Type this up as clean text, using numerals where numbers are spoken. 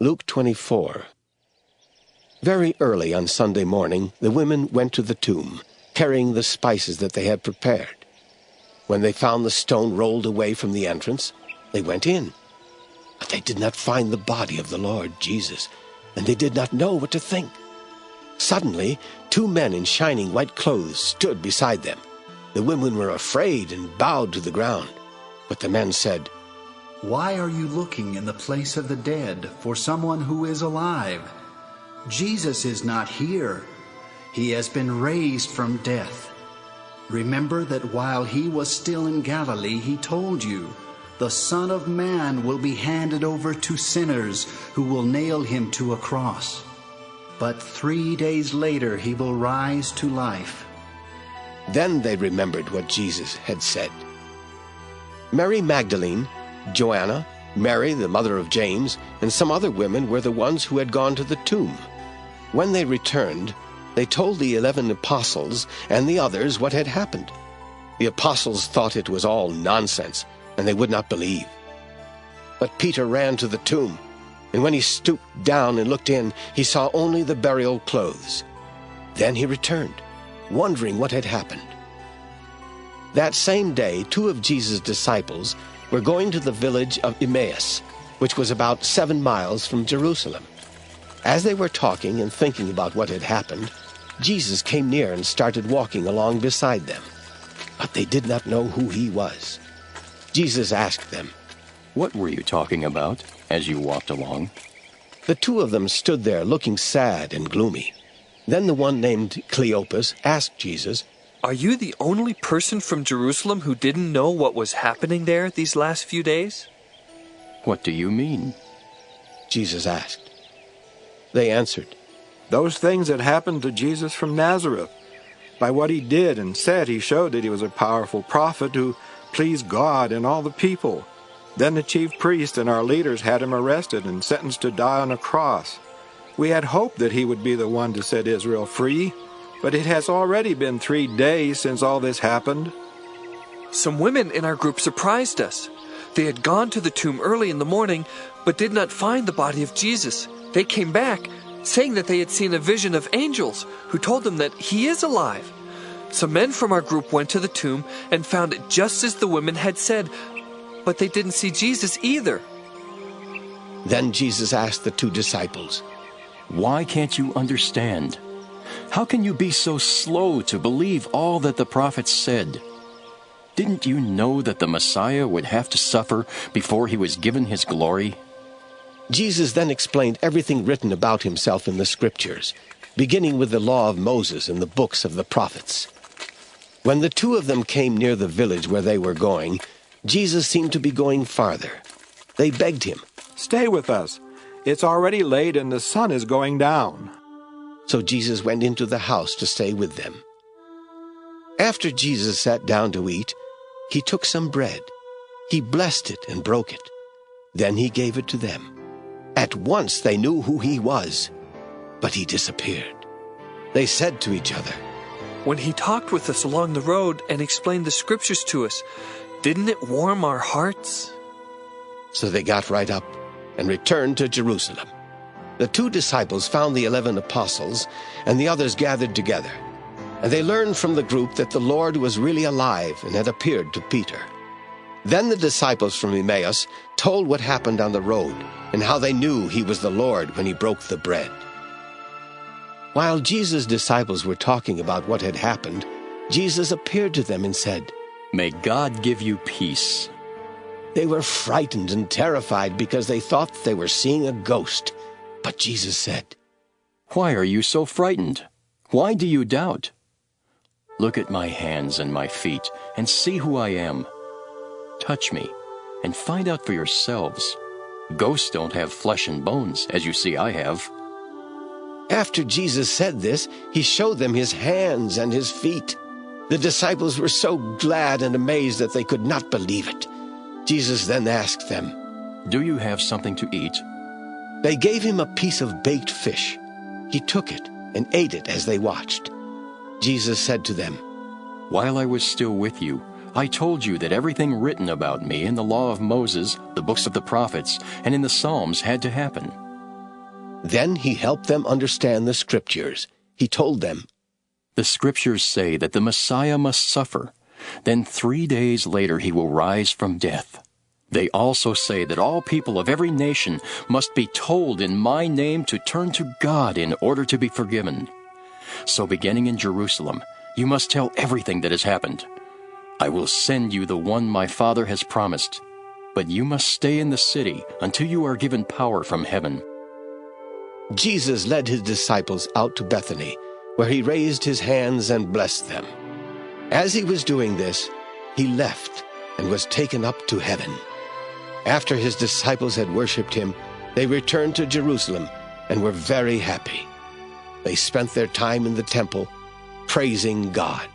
Luke 24. Very early on Sunday morning, the women went to the tomb, carrying the spices that they had prepared. When they found the stone rolled away from the entrance, they went in. But they did not find the body of the Lord Jesus, and they did not know what to think. Suddenly, 2 men in shining white clothes stood beside them. The women were afraid and bowed to the ground. But the men said, "Why are you looking in the place of the dead for someone who is alive? Jesus is not here. He has been raised from death. Remember that while he was still in Galilee, he told you, 'The Son of Man will be handed over to sinners who will nail him to a cross. But 3 days later he will rise to life.'" Then they remembered what Jesus had said. Mary Magdalene, Joanna, Mary, the mother of James, and some other women were the ones who had gone to the tomb. When they returned, they told the 11 apostles and the others what had happened. The apostles thought it was all nonsense, and they would not believe. But Peter ran to the tomb, and when he stooped down and looked in, he saw only the burial clothes. Then he returned, wondering what had happened. That same day, 2 of Jesus' disciples were going to the village of Emmaus, which was about 7 miles from Jerusalem. As they were talking and thinking about what had happened, Jesus came near and started walking along beside them. But they did not know who he was. Jesus asked them, "What were you talking about as you walked along?" The 2 of them stood there looking sad and gloomy. Then the one named Cleopas asked Jesus, "Are you the only person from Jerusalem who didn't know what was happening there these last few days?" "What do you mean?" Jesus asked. They answered, "Those things that happened to Jesus from Nazareth. By what he did and said, he showed that he was a powerful prophet who pleased God and all the people. Then the chief priests and our leaders had him arrested and sentenced to die on a cross. We had hoped that he would be the one to set Israel free, but it has already been 3 days since all this happened." Some women in our group surprised us. They had gone to the tomb early in the morning, but did not find the body of Jesus. They came back, saying that they had seen a vision of angels who told them that he is alive. Some men from our group went to the tomb and found it just as the women had said, but they didn't see Jesus either. Then Jesus asked the 2 disciples, "Why can't you understand? How can you be so slow to believe all that the prophets said? Didn't you know that the Messiah would have to suffer before he was given his glory?" Jesus then explained everything written about himself in the Scriptures, beginning with the law of Moses and the books of the prophets. When the 2 of them came near the village where they were going, Jesus seemed to be going farther. They begged him, "Stay with us. It's already late and the sun is going down." So Jesus went into the house to stay with them. After Jesus sat down to eat, he took some bread. He blessed it and broke it. Then he gave it to them. At once they knew who he was, but he disappeared. They said to each other, When he talked with us along the road and explained the Scriptures to us, didn't it warm our hearts? So they got right up and returned to Jerusalem. The 2 disciples found the 11 apostles and the others gathered together, and they learned from the group that the Lord was really alive and had appeared to Peter. Then the disciples from Emmaus told what happened on the road and how they knew he was the Lord when he broke the bread. While Jesus' disciples were talking about what had happened, Jesus appeared to them and said, "May God give you peace." They were frightened and terrified because they thought they were seeing a ghost. But Jesus said, "Why are you so frightened? Why do you doubt? Look at my hands and my feet and see who I am. Touch me and find out for yourselves. Ghosts don't have flesh and bones, as you see I have." After Jesus said this, he showed them his hands and his feet. The disciples were so glad and amazed that they could not believe it. Jesus then asked them, "Do you have something to eat?" They gave him a piece of baked fish. He took it and ate it as they watched. Jesus said to them, "While I was still with you, I told you that everything written about me in the law of Moses, the books of the prophets, and in the Psalms had to happen. Then he helped them understand the Scriptures. He told them, "The Scriptures say that the Messiah must suffer. Then 3 days later he will rise from death. They also say that all people of every nation must be told in my name to turn to God in order to be forgiven. So beginning in Jerusalem, you must tell everything that has happened. I will send you the one my Father has promised, but you must stay in the city until you are given power from heaven." Jesus led his disciples out to Bethany, where he raised his hands and blessed them. As he was doing this, he left and was taken up to heaven. After his disciples had worshipped him, they returned to Jerusalem and were very happy. They spent their time in the temple, praising God.